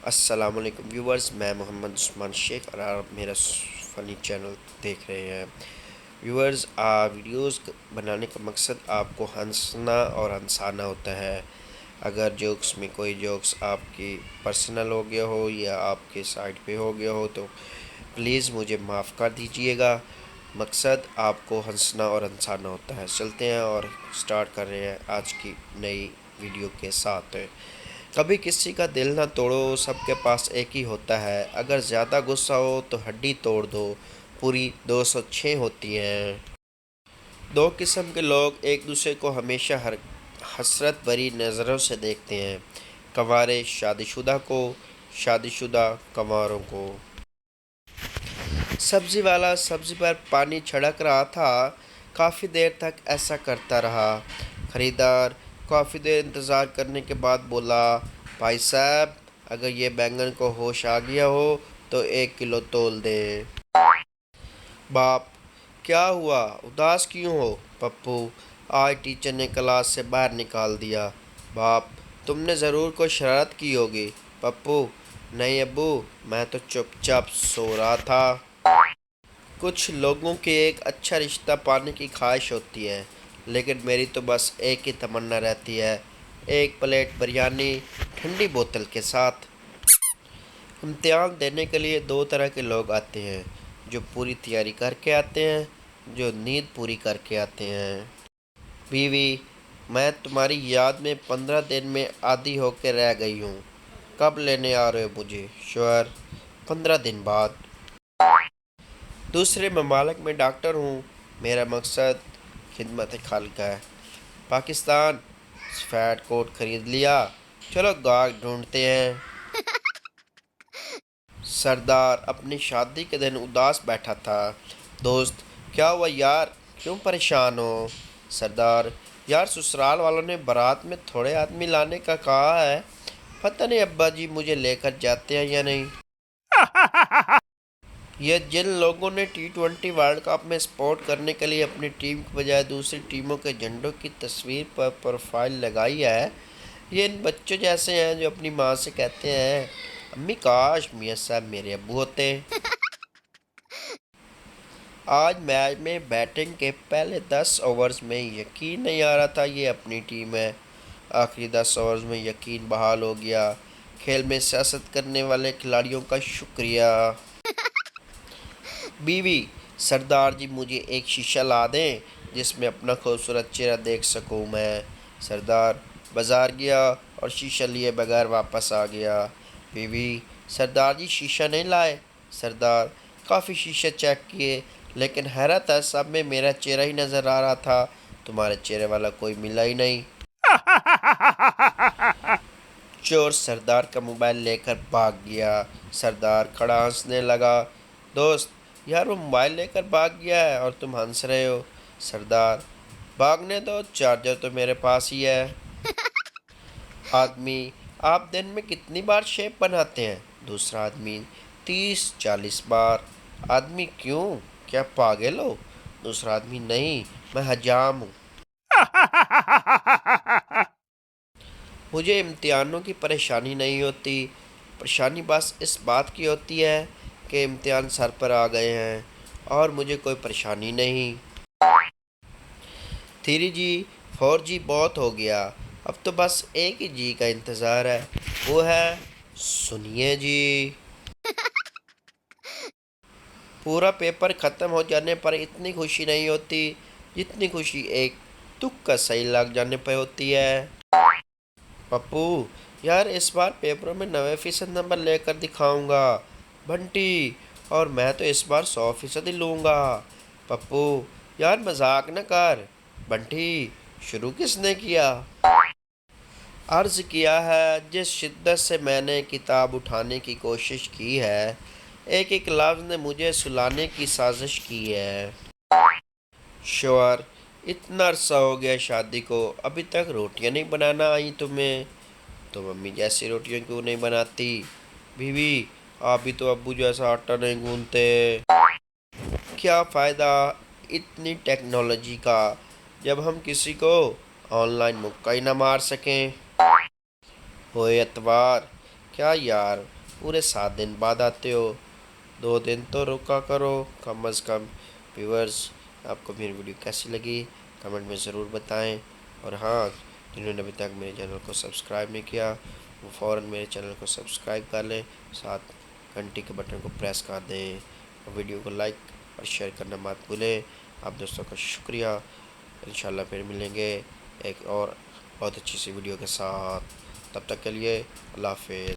अस्सलामुअलैकुम व्यूवर्स, मैं मोहम्मद उस्मान शेख और आप मेरा फ़नी चैनल देख रहे हैं। व्यूवर्स, वीडियोस बनाने का मकसद आपको हंसना और हंसाना होता है। अगर जोक्स में कोई जोक्स आपकी पर्सनल हो गया हो या आपके साइड पे हो गया हो तो प्लीज़ मुझे माफ़ कर दीजिएगा। मकसद आपको हंसना और हंसाना होता है। चलते हैं और स्टार्ट कर रहे हैं आज की नई वीडियो के साथ। कभी किसी का दिल ना तोड़ो, सबके पास एक ही होता है। अगर ज़्यादा गुस्सा हो तो हड्डी तोड़ दो, पूरी 206 होती हैं। दो किस्म के लोग एक दूसरे को हमेशा हर हसरत भरी नज़रों से देखते हैं। कंवारे शादीशुदा को, शादीशुदा कंवारों को। सब्जी वाला सब्जी पर पानी छिड़क रहा था। काफ़ी देर तक ऐसा करता रहा। खरीदार काफ़ी देर इंतज़ार करने के बाद बोला, भाई साहब, अगर ये बैंगन को होश आ गया हो तो 1 किलो तोल दे। बाप, क्या हुआ, उदास क्यों हो? पप्पू, आज टीचर ने क्लास से बाहर निकाल दिया। बाप, तुमने ज़रूर कोई शरारत की होगी। पप्पू, नहीं अब्बू, मैं तो चुपचाप सो रहा था। कुछ लोगों की एक अच्छा रिश्ता पाने की ख्वाहिश होती है, लेकिन मेरी तो बस एक ही तमन्ना रहती है, एक प्लेट बिरयानी ठंडी बोतल के साथ। इम्तिहान देने के लिए दो तरह के लोग आते हैं, जो पूरी तैयारी करके आते हैं, जो नींद पूरी करके आते हैं। बीवी, मैं तुम्हारी याद में 15 दिन में आदी होकर रह गई हूँ। कब लेने आ रहे हो मुझे? श्योर, 15 दिन बाद। दूसरे ममालिक में डॉक्टर हूँ। मेरा मकसद खिदमत खल्क है। पाकिस्तान, फ़ैट कोट ख़रीद लिया, चलो गाहक ढूंढते हैं। सरदार अपनी शादी के दिन उदास बैठा था। दोस्त, क्या हुआ यार, क्यों परेशान हो? सरदार, यार ससुराल वालों ने बारात में थोड़े आदमी लाने का कहा है। पता नहीं अब्बा जी मुझे लेकर जाते हैं या नहीं। ये जिन लोगों ने T20 वर्ल्ड कप में सपोर्ट करने के लिए अपनी टीम के बजाय दूसरी टीमों के झंडों की तस्वीर पर प्रोफाइल लगाई है, ये इन बच्चों जैसे हैं जो अपनी माँ से कहते हैं, अम्मी काश मियाँ साहब मेरे अब्बू होते। आज मैच में बैटिंग के पहले 10 ओवर्स में यकीन नहीं आ रहा था ये अपनी टीम है। आखिरी 10 ओवर्स में यकीन बहाल हो गया। खेल में सियासत करने वाले खिलाड़ियों का शुक्रिया। बीवी, सरदार जी मुझे एक शीशा ला दें जिसमें अपना खूबसूरत चेहरा देख सकूं मैं। सरदार बाजार गया और शीशा लिए बगैर वापस आ गया। बीवी, सरदार जी शीशा नहीं लाए? सरदार, काफ़ी शीशे चेक किए, लेकिन हैरत है सब में मेरा चेहरा ही नज़र आ रहा था, तुम्हारे चेहरे वाला कोई मिला ही नहीं। चोर सरदार का मोबाइल लेकर भाग गया। सरदार खड़ा हंसने लगा। दोस्त, यार वो मोबाइल लेकर भाग गया है और तुम हंस रहे हो। सरदार, भागने दो, चार्जर तो मेरे पास ही है। आदमी, आप दिन में कितनी बार शेप बनाते हैं? दूसरा आदमी, 30-40 बार। आदमी, क्यों, क्या पागल हो? दूसरा आदमी, नहीं, मैं हजाम हूँ। मुझे इम्तिहानों की परेशानी नहीं होती, परेशानी बस इस बात की होती है कि इम्तिहान सर पर आ गए हैं और मुझे कोई परेशानी नहीं। 3G 4G बहुत हो गया, अब तो बस एक ही जी का इंतज़ार है, वो है सुनिए जी। पूरा पेपर ख़त्म हो जाने पर इतनी खुशी नहीं होती जितनी खुशी एक तुक्का सही लग जाने पर होती है। पप्पू, यार इस बार पेपरों में 90% नंबर लेकर दिखाऊंगा। बंटी, और मैं तो इस बार 100% ही लूँगा। पप्पू, यार मजाक न कर। बंटी, शुरू किसने किया? अर्ज़ किया है जिस शिद्दत से मैंने किताब उठाने की कोशिश की है, एक एक लफ्ज़ ने मुझे सुलाने की साजिश की है। श्योर, इतना अरसा हो गया शादी को, अभी तक रोटियां नहीं बनाना आई तुम्हें? तो मम्मी जैसी रोटियां क्यों नहीं बनाती? बीवी, आप भी तो अब्बू जैसा आटा नहीं गूंथते। क्या फ़ायदा इतनी टेक्नोलॉजी का जब हम किसी को ऑनलाइन मुक्का ही ना मार सकें। ओए अतवार, क्या यार, पूरे 7 दिन बाद आते हो, 2 दिन तो रुका करो कम अज़ कम। व्यूअर्स, आपको मेरी वीडियो कैसी लगी कमेंट में ज़रूर बताएं। और हाँ, जिन्होंने अभी तक मेरे चैनल को सब्सक्राइब नहीं किया वो फ़ौरन मेरे चैनल को सब्सक्राइब कर लें, साथ घंटी के बटन को प्रेस कर दें और वीडियो को लाइक और शेयर करना मत भूलें। आप दोस्तों का शुक्रिया। इंशाल्लाह फिर मिलेंगे एक और बहुत अच्छी सी वीडियो के साथ। तब तक के लिए अल्लाह हाफ़िज़।